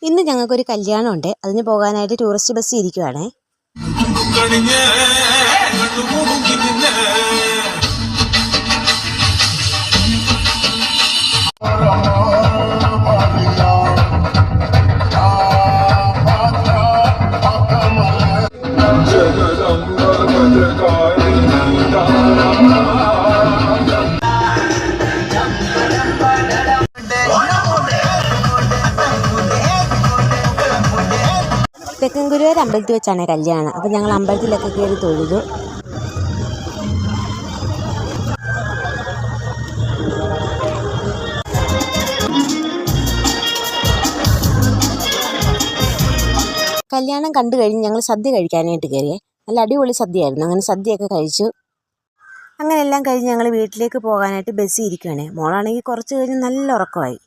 ഇന്ന് ഞങ്ങൾക്കൊരു കല്യാണമുണ്ട്. അതിന് പോകാനായിട്ട് ടൂറിസ്റ്റ് ബസ് ഇരിക്കുവാണേ. തെക്കൻ ഗുരുവായൂർ അമ്പലത്തിൽ വെച്ചാണ് കല്യാണം. അപ്പം ഞങ്ങൾ അമ്പലത്തിലൊക്കെ കയറി തൊഴുതു. കല്യാണം കണ്ടു കഴിഞ്ഞ് ഞങ്ങൾ സദ്യ കഴിക്കാനായിട്ട് കയറിയേ. നല്ല അടിപൊളി സദ്യയായിരുന്നു. അങ്ങനെ സദ്യയൊക്കെ കഴിച്ചു. അങ്ങനെ എല്ലാം കഴിഞ്ഞ് ഞങ്ങൾ വീട്ടിലേക്ക് പോകാനായിട്ട് ബസ്സിൽ ഇരിക്കുകയാണ്. മോളാണെങ്കിൽ കുറച്ച് കഴിഞ്ഞ് നല്ല ഉറക്കമായി.